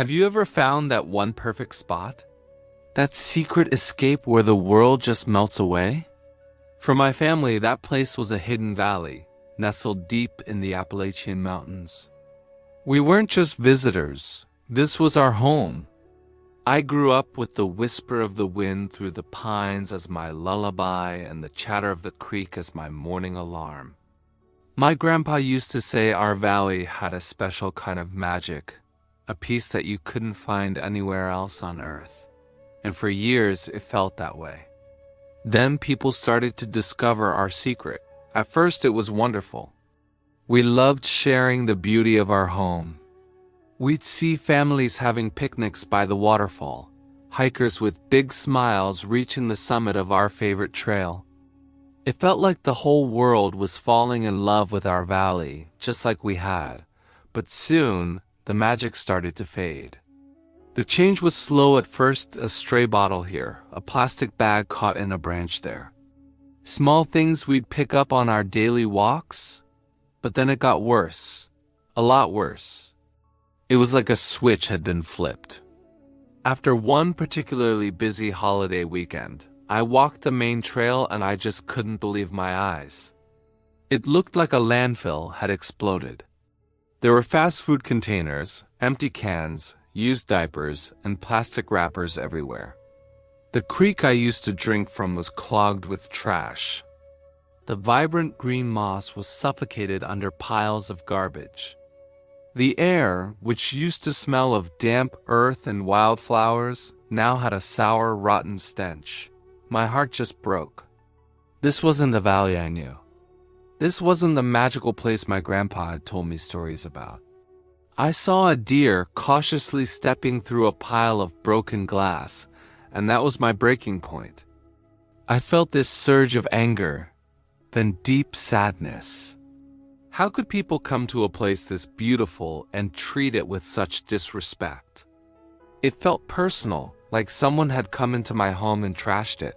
Have you ever found that one perfect spot? That secret escape where the world just melts away? For my family, that place was a hidden valley, nestled deep in the Appalachian Mountains. We weren't just visitors. This was our home. I grew up with the whisper of the wind through the pines as my lullaby and the chatter of the creek as my morning alarm. My grandpa used to say our valley had a special kind of magic, a peace that you couldn't find anywhere else on earth. And for years, it felt that way. Then people started to discover our secret. At first, it was wonderful. We loved sharing the beauty of our home. We'd see families having picnics by the waterfall, hikers with big smiles reaching the summit of our favorite trail. It felt like the whole world was falling in love with our valley, just like we had. But soon, the magic started to fade. The change was slow at first, a stray bottle here, a plastic bag caught in a branch there. Small things we'd pick up on our daily walks, but then it got worse, a lot worse. It was like a switch had been flipped. After one particularly busy holiday weekend, I walked the main trail and I just couldn't believe my eyes. It looked like a landfill had exploded. There were fast food containers, empty cans, used diapers, and plastic wrappers everywhere. The creek I used to drink from was clogged with trash. The vibrant green moss was suffocated under piles of garbage. The air, which used to smell of damp earth and wildflowers, now had a sour, rotten stench. My heart just broke. This wasn't the valley I knew. This wasn't the magical place my grandpa had told me stories about. I saw a deer cautiously stepping through a pile of broken glass, and that was my breaking point. I felt this surge of anger, then deep sadness. How could people come to a place this beautiful and treat it with such disrespect? It felt personal, like someone had come into my home and trashed it.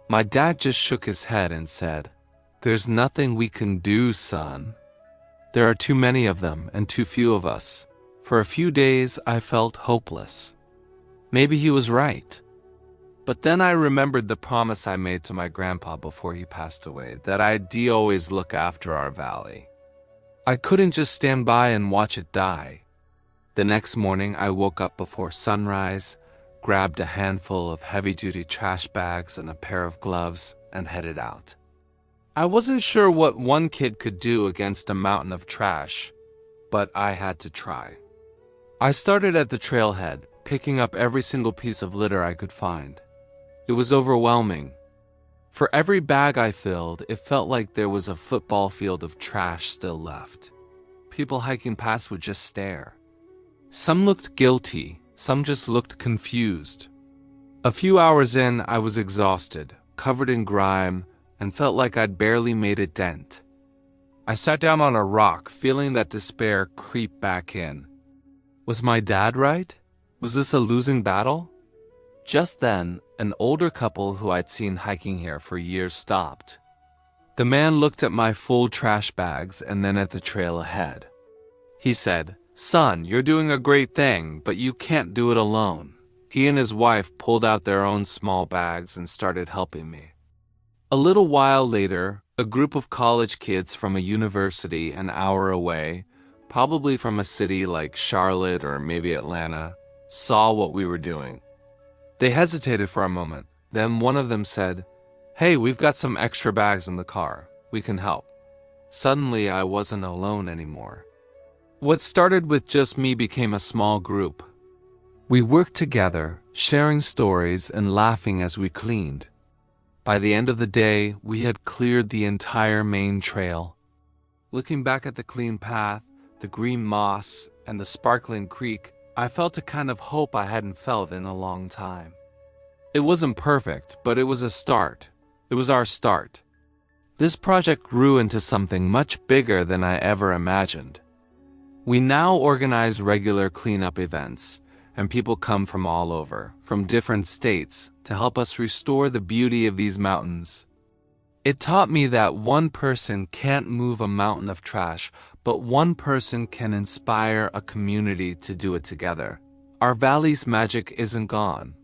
My dad just shook his head and said, "There's nothing we can do, son. There are too many of them and too few of us." For a few days, I felt hopeless. Maybe he was right. But then I remembered the promise I made to my grandpa before he passed away, that I'd always look after our valley. I couldn't just stand by and watch it die. The next morning, I woke up before sunrise, grabbed a handful of heavy-duty trash bags and a pair of gloves, and headed out. I wasn't sure what one kid could do against a mountain of trash, but I had to try. I started at the trailhead, picking up every single piece of litter I could find. It was overwhelming. For every bag I filled, it felt like there was a football field of trash still left. People hiking past would just stare. Some looked guilty, some just looked confused. A few hours in, I was exhausted, covered in grime, and felt like I'd barely made a dent. I sat down on a rock, feeling that despair creep back in. Was my dad right? Was this a losing battle? Just then, an older couple who I'd seen hiking here for years stopped. The man looked at my full trash bags and then at the trail ahead. He said, "Son, you're doing a great thing, but you can't do it alone." He and his wife pulled out their own small bags and started helping me. A little while later, a group of college kids from a university an hour away, probably from a city like Charlotte or maybe Atlanta, saw what we were doing. They hesitated for a moment. Then one of them said, "Hey, we've got some extra bags in the car. We can help." Suddenly, I wasn't alone anymore. What started with just me became a small group. We worked together, sharing stories and laughing as we cleaned. By the end of the day, we had cleared the entire main trail. Looking back at the clean path, the green moss, and the sparkling creek, I felt a kind of hope I hadn't felt in a long time. It wasn't perfect, but it was a start. It was our start. This project grew into something much bigger than I ever imagined. We now organize regular cleanup events, and people come from all over, from different states, to help us restore the beauty of these mountains. It taught me that one person can't move a mountain of trash, but one person can inspire a community to do it together. Our valley's magic isn't gone.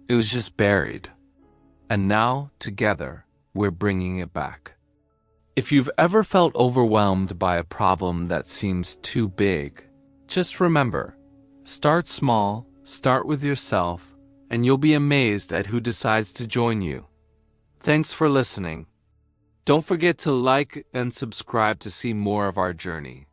It was just buried. And now, together, we're bringing it back. If you've ever felt overwhelmed by a problem that seems too big, just remember, start small, start with yourself, and you'll be amazed at who decides to join you. Thanks for listening. Don't forget to like and subscribe to see more of our journey.